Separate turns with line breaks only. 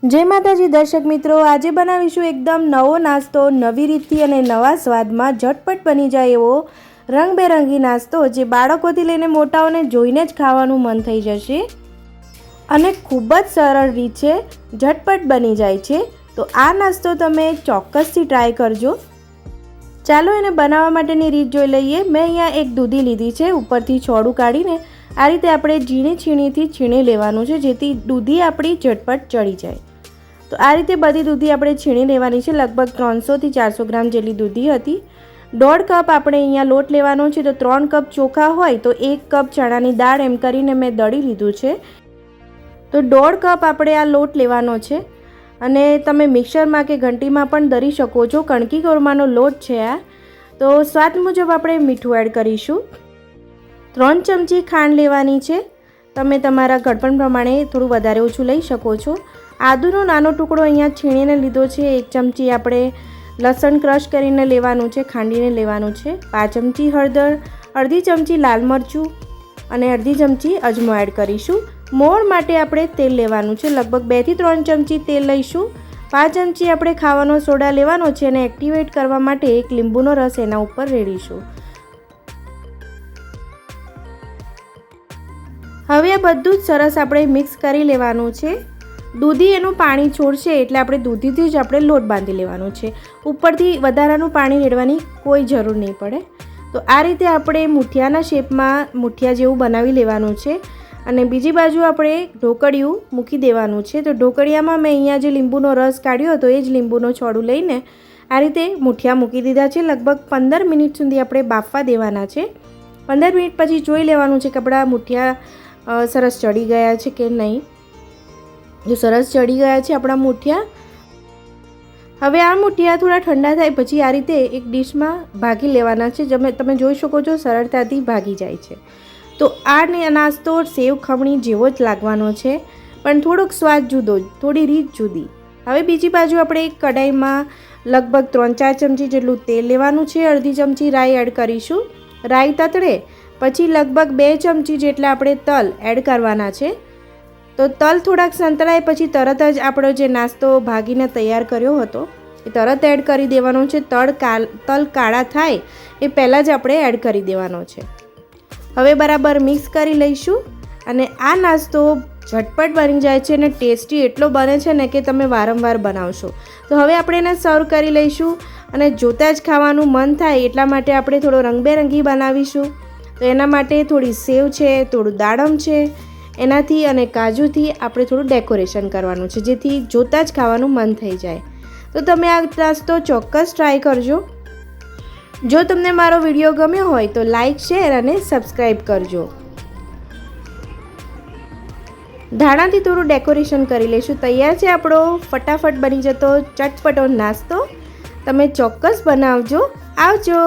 जय माताजी दर्शक मित्रों, आज बनावीशुं एकदम नवो नास्तो नवी रीतथी अने नवा स्वादमां झटपट बनी जाय एवो रंगबेरंगी नास्तो जे बाळकोथी लईने मोटाओने जोईने ज खावानुं मन थई जशे अने खूब ज सरळ रीत छे, झटपट बनी जाय छे। तो आ नास्तो तमे चोक्कसथी ट्राय करजो। चालो एने बनाववा माटेनी रीत जोई लईए। मैं अहींया एक दूधी लीधी छे, उपरथी छोड़ू काढीने आ रीते आपणे झीणी छीणीथी छीणी लेवानुं छे जेथी दूधी आपणी झटपट चढ़ी जाय। तो आ रीते बधी दूधी आपणे छीणी लेवानी छे। लगभग 300 થી 400 ग्राम जेटली दूधी हती। 1.5 कप आपणे अहींया लोट लेवानो छे। तो 3 कप चोखा होय तो 1 कप चणानी दाळ एम करीने मैं दળી लीधुं छे। तो 1.5 कप आपणे आ लोट लेवानो छे अने तमे मिक्सरमां के घंटीमां पण दળી शको छो। कणकी कोरमानो लोट छे आ। तो स्वाद मुजब आपणे मीठुं एड करीशुं। 3 चमची खांड लेवानी छे। तमे तमारा गळपण प्रमाणे थोडुं वधारे ओछुं लई शको छो। आदुनो नानो टुकड़ो अहींया छीणीने लीधो छे। 1 चमची आपणे लसण क्रश करीने लेवानुं छे, खांडीने लेवानुं छे। 5 चमची हळदर, अर्धी चमची लाल मरचुं अने अर्धी चमची अजमो एड करीशुं। मोण माटे आपणे तेल लेवानुं छे। लगभग 2 થી 3 चमची तेल लईशुं। 5 चमची आपणे खाવાનો सोडा लेवानो छे अने एक्टिवेट करवा माटे 1 લીંબુનો રસ एना उपर रेड़ीशुं। हवे आ बधुं ज सरस आपणे मिक्स करी लेवानुं छे। दूधी एनुं पाणी छोड़शे एटले आपणे दूधीथी ज आपणे लोट बांधी लेवानो छे। उपरथी वधारानुं पाणी रेड़वानी कोई जरूर नहीं पड़े। तो आ रीते आपणे मुठियाना शेपमां मुठिया जेवुं बनावी लेवानुं छे अने बीजी बाजु आपणे ढोकळियुं मूकी देवानुं छे। तो ढोकळियामां मैं अहींया जे લીંબુનો रस काढ्यो हतो ए ज લીંબુનો छोड़ુं लईने आ रीते मुठिया मूकी दीधा छे। लगभग 15 मिनिट सुधी आपणे बाफवा देवाना छे। 15 मिनिट पछी जोई लेवानुं छे के आपणा मुठिया सरस चढ़ी गया छे के नहीं। जो सरस चढ़ी गया है अपना मुठिया। हवे आ मुठिया थोड़ा ठंडा थाय पछी आ रीते एक डिश में भागी लेवाना छे। जमे तमे जोई शको छो सरळताथी भागी जाय छे। तो आ नास्तो सेव खमणी जेवो ज लागवानो छे, पण थोड़ोक स्वाद जुदो, थोड़ी रीत जुदी। हवे बीजी बाजु आपणे एक कढ़ाईमां लगभग 3-4 चमची जेटलुं तेल लेवानुं छे। अर्धी चमची राई एड करीशुं। राई ततड़े पछी लगभग 2 चमची जेटला आपणे तल एड करवाना छे। तो तल थोड़ाक संतळाय पछी तरत ज आपणो जे नास्तो भागीने तैयार कर्यो हतो ए तरत एड करी देवानो छे। तल काळा थाय ए पहेला ज आपणे एड करी देवानो छे। हवे बराबर मिक्स करी लईशुं अने आ नास्तो झटपट बनी जाय छे अने टेस्टी एटलो बने छे ने के तमे वारंवार बनावशो। तो हवे आपणे एने सर्व करी लईशुं अने जोता ज खावानुं मन थाय एटला माटे आपणे थोड़ो रंगबेरंगी बनावीशुं। तो एना माटे थोड़ी सेव छे, थोड़ुं दाडम छे, एनाथी अने काजूथी आपणे थोड़ुं डेकोरेशन करवानुं छे जेथी जोता ज खावानुं मन थई जाय। तो तमे आ नास्तो चोक्कस ट्राय करजो। जो तमने मारो विडियो गम्यो होय तो लाइक, शेर अने सब्सक्राइब करजो। धाणाथी थोड़ुं डेकोरेशन करी लेशुं। तैयार छे आपणो फटाफट बनी जतो चटपटो नास्तो। तमे चोक्कस बनावजो। आवजो।